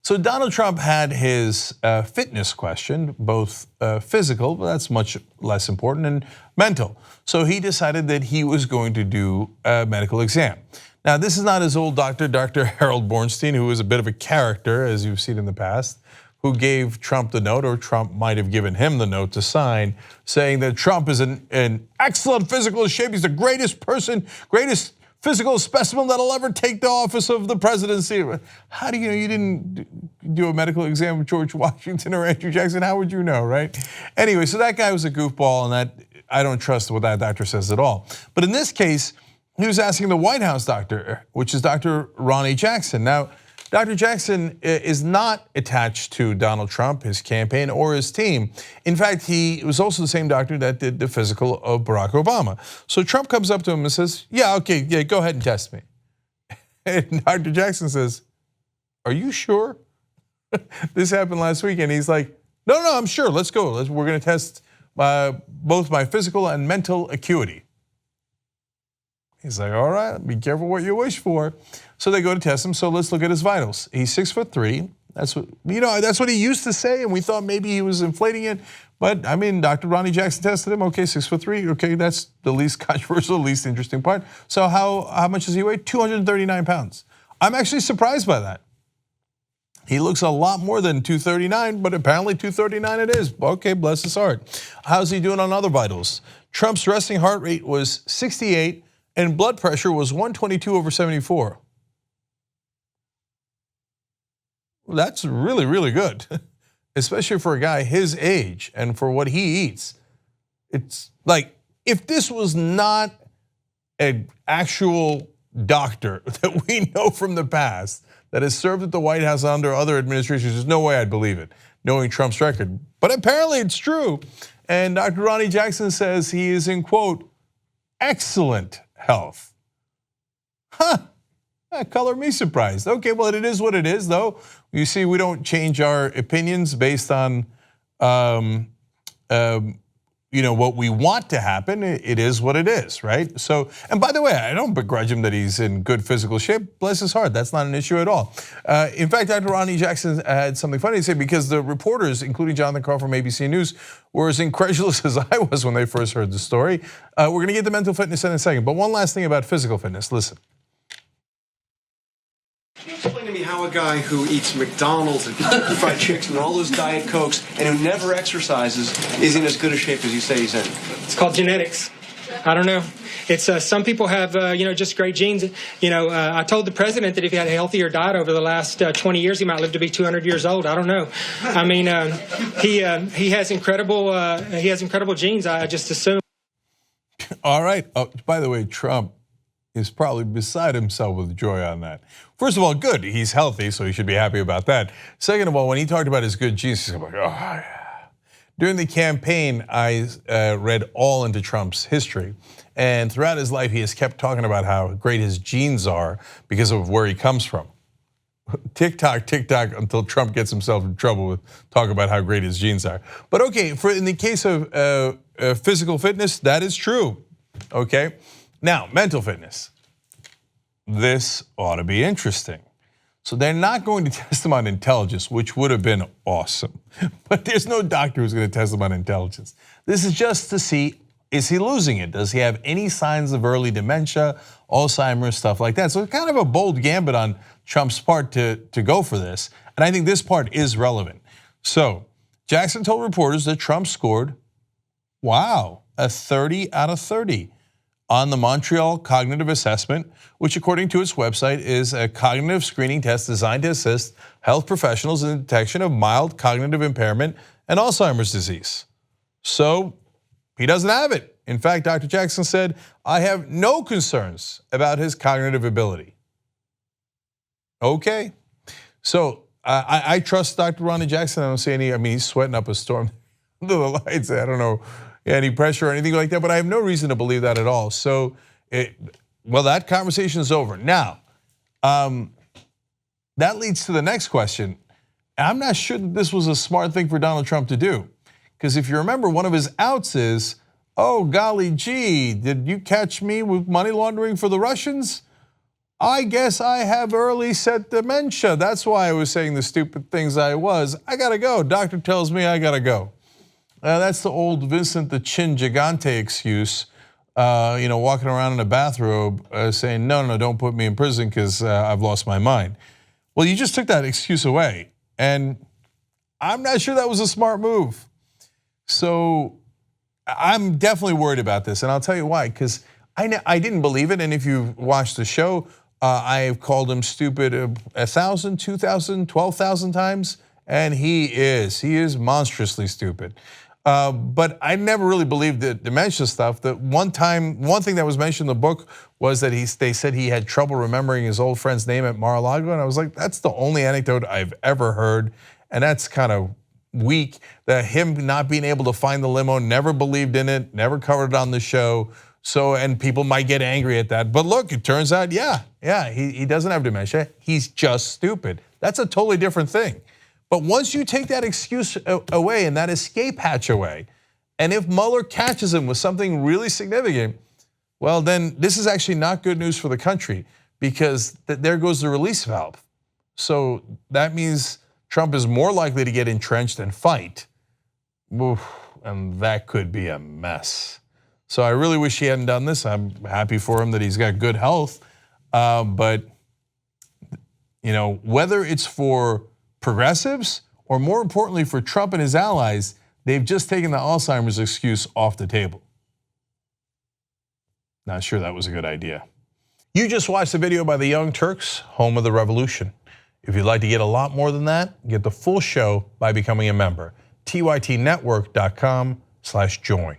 So Donald Trump had his fitness questioned, both physical, but that's much less important, and mental. So he decided that he was going to do a medical exam. Now, this is not his old doctor, Dr. Harold Bornstein, who was a bit of a character, as you've seen in the past, who gave Trump the note, or Trump might have given him the note to sign, saying that Trump is in excellent physical shape. He's the greatest person, greatest physical specimen that'll ever take the office of the presidency. How do you know you didn't do a medical exam with George Washington or Andrew Jackson? How would you know, right? Anyway, so that guy was a goofball, and that I don't trust what that doctor says at all. But in this case, he was asking the White House doctor, which is Dr. Ronny Jackson. Now, Dr. Jackson is not attached to Donald Trump, his campaign, or his team. In fact, he was also the same doctor that did the physical of Barack Obama. So Trump comes up to him and says, yeah, okay, yeah, go ahead and test me. And Dr. Jackson says, are you sure? This happened last week, and he's like, no, I'm sure, let's go. We're gonna test both my physical and mental acuity. He's like, all right, be careful what you wish for. So they go to test him, so let's look at his vitals. He's 6'3", that's what he used to say, and we thought maybe he was inflating it. But I mean, Dr. Ronny Jackson tested him, okay, 6'3", okay, that's the least controversial, least interesting part. So how much does he weigh? 239 pounds. I'm actually surprised by that. He looks a lot more than 239, but apparently 239 it is. Okay, bless his heart. How's he doing on other vitals? Trump's resting heart rate was 68, and blood pressure was 122/74. Well, that's really, really good, especially for a guy his age and for what he eats. It's like, if this was not an actual doctor that we know from the past that has served at the White House under other administrations, there's no way I'd believe it, knowing Trump's record. But apparently it's true. And Dr. Ronny Jackson says he is in, quote, excellent health. That color me surprised. Okay, well, it is what it is, though. You see, we don't change our opinions based on what we want to happen. It is what it is, right? So, and by the way, I don't begrudge him that he's in good physical shape. Bless his heart, that's not an issue at all. In fact, Dr. Ronny Jackson had something funny to say, because the reporters, including Jonathan Carr from ABC News, were as incredulous as I was when they first heard the story. We're gonna get the mental fitness in a second, but one last thing about physical fitness, listen. Can you explain to me how a guy who eats McDonald's and fried chicken and all those Diet Cokes and who never exercises is in as good a shape as you say he's in? It's called genetics. I don't know. It's some people have just great genes. I told the president that if he had a healthier diet over the last 20 years, he might live to be 200 years old. I don't know. I mean, he has incredible genes. I just assume. All right. Oh, by the way, Trump is probably beside himself with joy on that. First of all, good, he's healthy, so he should be happy about that. Second of all, when he talked about his good genes, he's like, oh yeah. During the campaign, I read all into Trump's history, and throughout his life, he has kept talking about how great his genes are because of where he comes from. Tick tock, until Trump gets himself in trouble with talking about how great his genes are. But okay, in the case of physical fitness, that is true, okay? Now, mental fitness. This ought to be interesting. So they're not going to test him on intelligence, which would have been awesome. But there's no doctor who's going to test him on intelligence. This is just to see, is he losing it? Does he have any signs of early dementia, Alzheimer's, stuff like that? So it's kind of a bold gambit on Trump's part to go for this. And I think this part is relevant. So Jackson told reporters that Trump scored, wow, a 30 out of 30. On the Montreal Cognitive Assessment, which according to its website is a cognitive screening test designed to assist health professionals in the detection of mild cognitive impairment and Alzheimer's disease. So he doesn't have it. In fact, Dr. Jackson said, I have no concerns about his cognitive ability. Okay, so I trust Dr. Ronny Jackson. I don't see any, he's sweating up a storm under the lights. I don't know any pressure or anything like that, but I have no reason to believe that at all. So, that conversation is over. Now, that leads to the next question. I'm not sure that this was a smart thing for Donald Trump to do, because if you remember, one of his outs is, oh golly gee, did you catch me with money laundering for the Russians? I guess I have early set dementia. That's why I was saying the stupid things I was. I gotta go. Doctor tells me I gotta go. That's the old Vincent the Chin Gigante excuse. Walking around in a bathrobe saying, no, don't put me in prison because I've lost my mind. Well, you just took that excuse away. And I'm not sure that was a smart move. So I'm definitely worried about this. And I'll tell you why, because I didn't believe it. And if you've watched the show, I have called him stupid 1,000, 2,000, 12,000 times. And he is monstrously stupid. But I never really believed the dementia stuff. That one thing that was mentioned in the book was that they said he had trouble remembering his old friend's name at Mar-a-Lago, and I was like, that's the only anecdote I've ever heard, and that's kind of weak. That him not being able to find the limo, never believed in it, never covered it on the show. So, and people might get angry at that, but look, it turns out, he doesn't have dementia. He's just stupid. That's a totally different thing. But once you take that excuse away and that escape hatch away, and if Mueller catches him with something really significant, well, then this is actually not good news for the country, because there goes the release valve. So that means Trump is more likely to get entrenched and fight. Oof, and that could be a mess. So I really wish he hadn't done this. I'm happy for him that he's got good health. But whether it's for progressives, or more importantly for Trump and his allies, they've just taken the Alzheimer's excuse off the table. Not sure that was a good idea. You just watched the video by the Young Turks, home of the revolution. If you'd like to get a lot more than that, get the full show by becoming a member. tytnetwork.com/join.